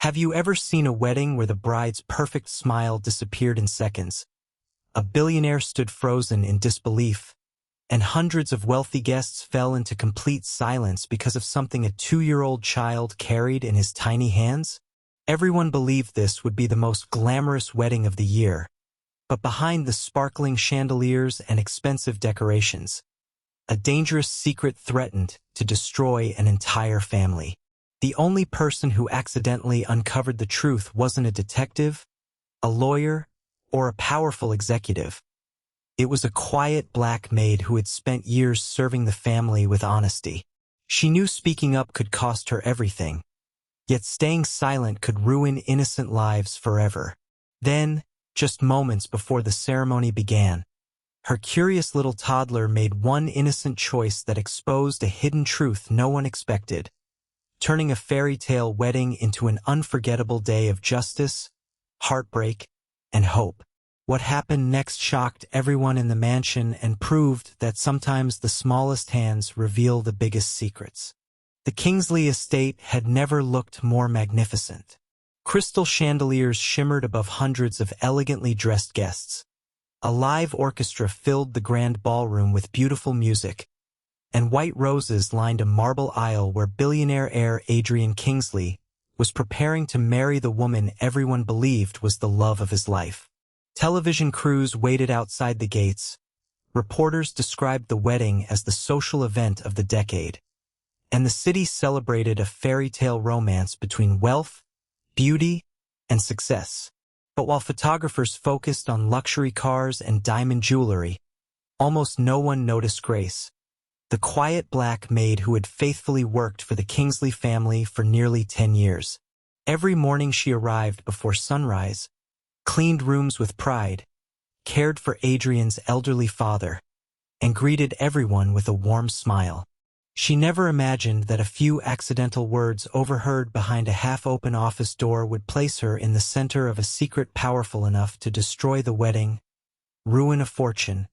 Have you ever seen a wedding where the bride's perfect smile disappeared in seconds? A billionaire stood frozen in disbelief, and hundreds of wealthy guests fell into complete silence because of something a 2-year-old child carried in his tiny hands? Everyone believed this would be the most glamorous wedding of the year, but behind the sparkling chandeliers and expensive decorations, a dangerous secret threatened to destroy an entire family. The only person who accidentally uncovered the truth wasn't a detective, a lawyer, or a powerful executive. It was a quiet black maid who had spent years serving the family with honesty. She knew speaking up could cost her everything, yet staying silent could ruin innocent lives forever. Then, just moments before the ceremony began, her curious little toddler made one innocent choice that exposed a hidden truth no one expected, turning a fairy tale wedding into an unforgettable day of justice, heartbreak, and hope. What happened next shocked everyone in the mansion and proved that sometimes the smallest hands reveal the biggest secrets. The Kingsley estate had never looked more magnificent. Crystal chandeliers shimmered above hundreds of elegantly dressed guests. A live orchestra filled the grand ballroom with beautiful music, and white roses lined a marble aisle where billionaire heir Adrian Kingsley was preparing to marry the woman everyone believed was the love of his life. Television crews waited outside the gates. Reporters described the wedding as the social event of the decade, and the city celebrated a fairy tale romance between wealth, beauty, and success. But while photographers focused on luxury cars and diamond jewelry, almost no one noticed Grace, the quiet black maid who had faithfully worked for the Kingsley family for nearly 10 years. Every morning she arrived before sunrise, cleaned rooms with pride, cared for Adrian's elderly father, and greeted everyone with a warm smile. She never imagined that a few accidental words overheard behind a half-open office door would place her in the center of a secret powerful enough to destroy the wedding, ruin a fortune,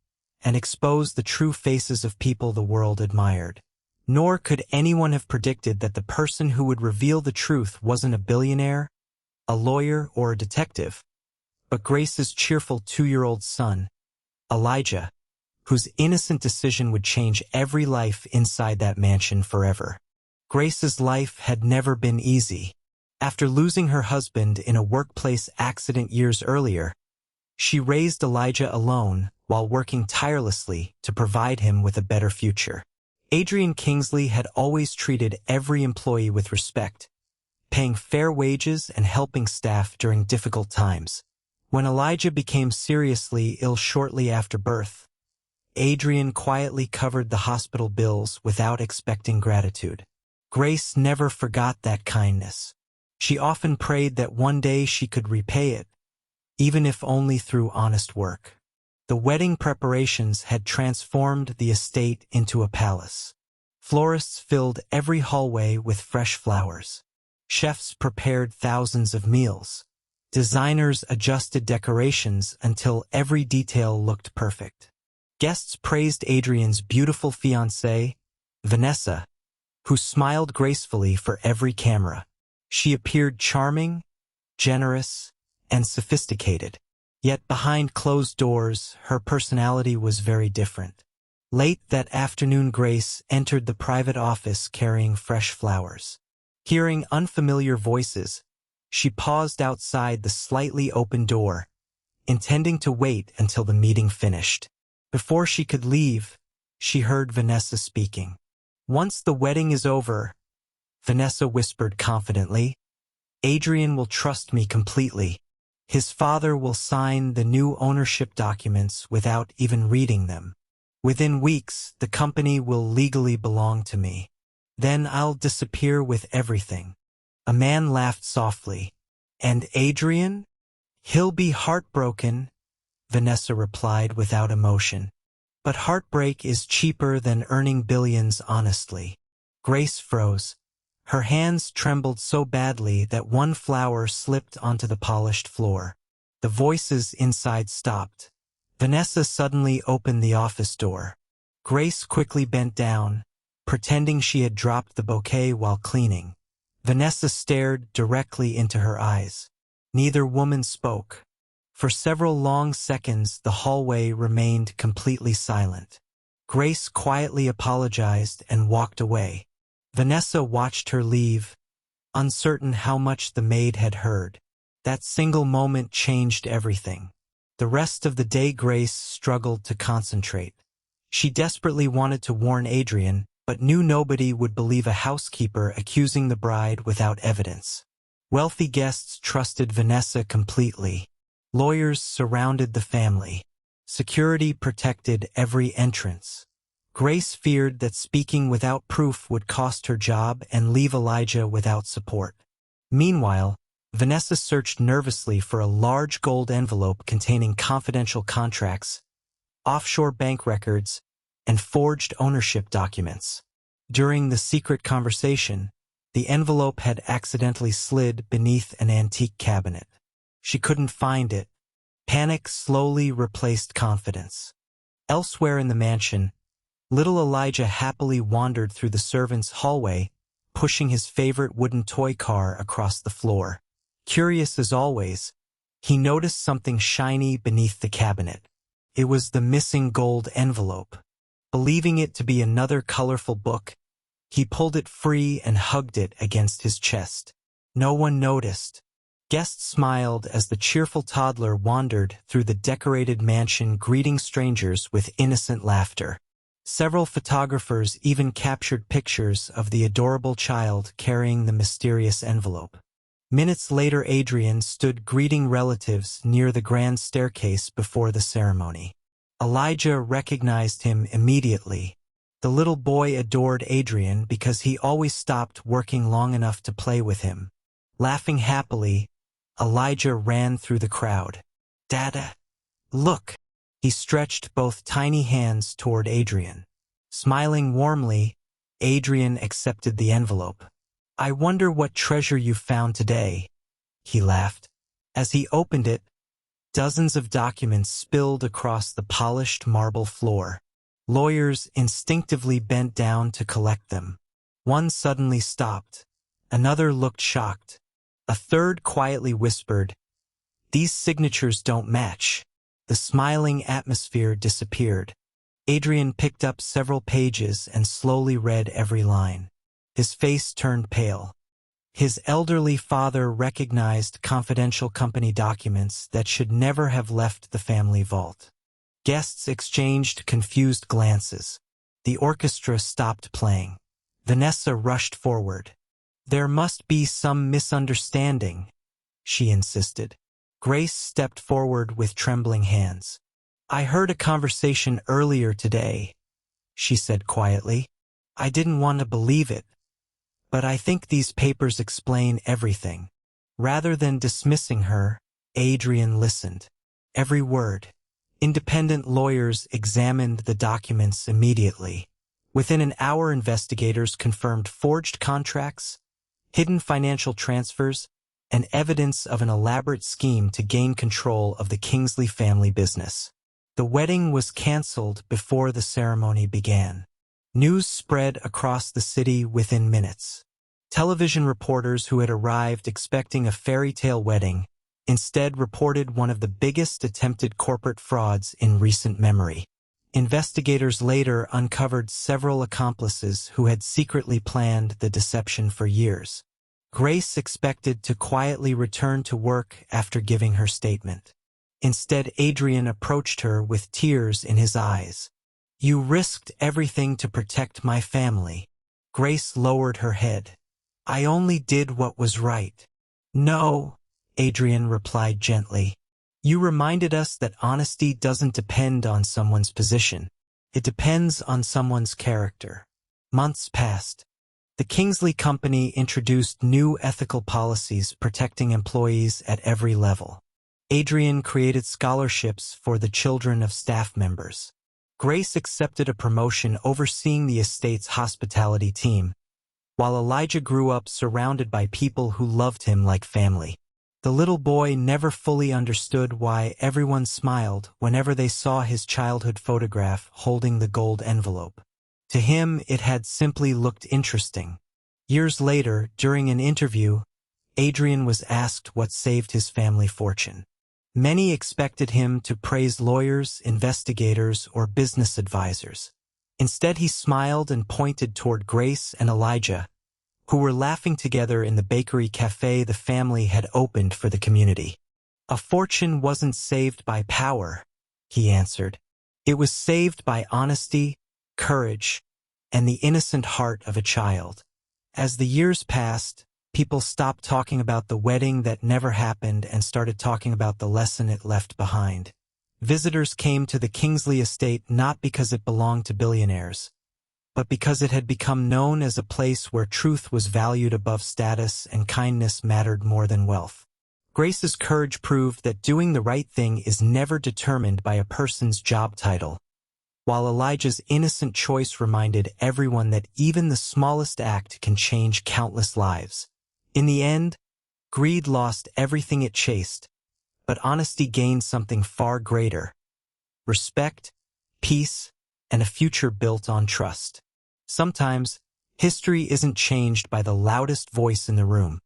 and expose the true faces of people the world admired. Nor could anyone have predicted that the person who would reveal the truth wasn't a billionaire, a lawyer, or a detective, but Grace's cheerful 2-year-old son, Elijah, whose innocent decision would change every life inside that mansion forever. Grace's life had never been easy. After losing her husband in a workplace accident years earlier, she raised Elijah alone while working tirelessly to provide him with a better future. Adrian Kingsley had always treated every employee with respect, paying fair wages and helping staff during difficult times. When Elijah became seriously ill shortly after birth, Adrian quietly covered the hospital bills without expecting gratitude. Grace never forgot that kindness. She often prayed that one day she could repay it, even if only through honest work. The wedding preparations had transformed the estate into a palace. Florists filled every hallway with fresh flowers. Chefs prepared thousands of meals. Designers adjusted decorations until every detail looked perfect. Guests praised Adrian's beautiful fiancée, Vanessa, who smiled gracefully for every camera. She appeared charming, generous, and sophisticated. Yet behind closed doors, her personality was very different. Late that afternoon, Grace entered the private office carrying fresh flowers. Hearing unfamiliar voices, she paused outside the slightly open door, intending to wait until the meeting finished. Before she could leave, she heard Vanessa speaking. "Once the wedding is over," Vanessa whispered confidently, "Adrian will trust me completely. His father will sign the new ownership documents without even reading them. Within weeks, the company will legally belong to me. Then I'll disappear with everything." A man laughed softly. "And Adrian? He'll be heartbroken," Vanessa replied without emotion. "But heartbreak is cheaper than earning billions honestly." Grace froze. Her hands trembled so badly that one flower slipped onto the polished floor. The voices inside stopped. Vanessa suddenly opened the office door. Grace quickly bent down, pretending she had dropped the bouquet while cleaning. Vanessa stared directly into her eyes. Neither woman spoke. For several long seconds, the hallway remained completely silent. Grace quietly apologized and walked away. Vanessa watched her leave, uncertain how much the maid had heard. That single moment changed everything. The rest of the day Grace struggled to concentrate. She desperately wanted to warn Adrian, but knew nobody would believe a housekeeper accusing the bride without evidence. Wealthy guests trusted Vanessa completely. Lawyers surrounded the family. Security protected every entrance. Grace feared that speaking without proof would cost her job and leave Elijah without support. Meanwhile, Vanessa searched nervously for a large gold envelope containing confidential contracts, offshore bank records, and forged ownership documents. During the secret conversation, the envelope had accidentally slid beneath an antique cabinet. She couldn't find it. Panic slowly replaced confidence. Elsewhere in the mansion, little Elijah happily wandered through the servants' hallway, pushing his favorite wooden toy car across the floor. Curious as always, he noticed something shiny beneath the cabinet. It was the missing gold envelope. Believing it to be another colorful book, he pulled it free and hugged it against his chest. No one noticed. Guests smiled as the cheerful toddler wandered through the decorated mansion greeting strangers with innocent laughter. Several photographers even captured pictures of the adorable child carrying the mysterious envelope. Minutes later, Adrian stood greeting relatives near the grand staircase before the ceremony. Elijah recognized him immediately. The little boy adored Adrian because he always stopped working long enough to play with him. Laughing happily, Elijah ran through the crowd. "Dada, look!" He stretched both tiny hands toward Adrian. Smiling warmly, Adrian accepted the envelope. "I wonder what treasure you found today," he laughed. As he opened it, dozens of documents spilled across the polished marble floor. Lawyers instinctively bent down to collect them. One suddenly stopped. Another looked shocked. A third quietly whispered, "These signatures don't match." The smiling atmosphere disappeared. Adrian picked up several pages and slowly read every line. His face turned pale. His elderly father recognized confidential company documents that should never have left the family vault. Guests exchanged confused glances. The orchestra stopped playing. Vanessa rushed forward. "There must be some misunderstanding," she insisted. Grace stepped forward with trembling hands. "I heard a conversation earlier today," she said quietly. "I didn't want to believe it, but I think these papers explain everything." Rather than dismissing her, Adrian listened. Every word. Independent lawyers examined the documents immediately. Within an hour, investigators confirmed forged contracts, hidden financial transfers, and evidence of an elaborate scheme to gain control of the Kingsley family business. The wedding was canceled before the ceremony began. News spread across the city within minutes. Television reporters who had arrived expecting a fairy tale wedding instead reported one of the biggest attempted corporate frauds in recent memory. Investigators later uncovered several accomplices who had secretly planned the deception for years. Grace expected to quietly return to work after giving her statement. Instead, Adrian approached her with tears in his eyes. "You risked everything to protect my family." Grace lowered her head. "I only did what was right." "No," Adrian replied gently. "You reminded us that honesty doesn't depend on someone's position. It depends on someone's character." Months passed. The Kingsley Company introduced new ethical policies protecting employees at every level. Adrian created scholarships for the children of staff members. Grace accepted a promotion overseeing the estate's hospitality team, while Elijah grew up surrounded by people who loved him like family. The little boy never fully understood why everyone smiled whenever they saw his childhood photograph holding the gold envelope. To him, it had simply looked interesting. Years later, during an interview, Adrian was asked what saved his family fortune. Many expected him to praise lawyers, investigators, or business advisors. Instead, he smiled and pointed toward Grace and Elijah, who were laughing together in the bakery cafe the family had opened for the community. "A fortune wasn't saved by power," he answered. "It was saved by honesty, courage, and the innocent heart of a child." As the years passed, people stopped talking about the wedding that never happened and started talking about the lesson it left behind. Visitors came to the Kingsley estate not because it belonged to billionaires, but because it had become known as a place where truth was valued above status and kindness mattered more than wealth. Grace's courage proved that doing the right thing is never determined by a person's job title, while Elijah's innocent choice reminded everyone that even the smallest act can change countless lives. In the end, greed lost everything it chased, but honesty gained something far greater: respect, peace, and a future built on trust. Sometimes, history isn't changed by the loudest voice in the room.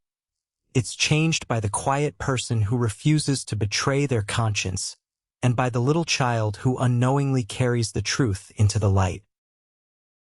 It's changed by the quiet person who refuses to betray their conscience, and by the little child who unknowingly carries the truth into the light.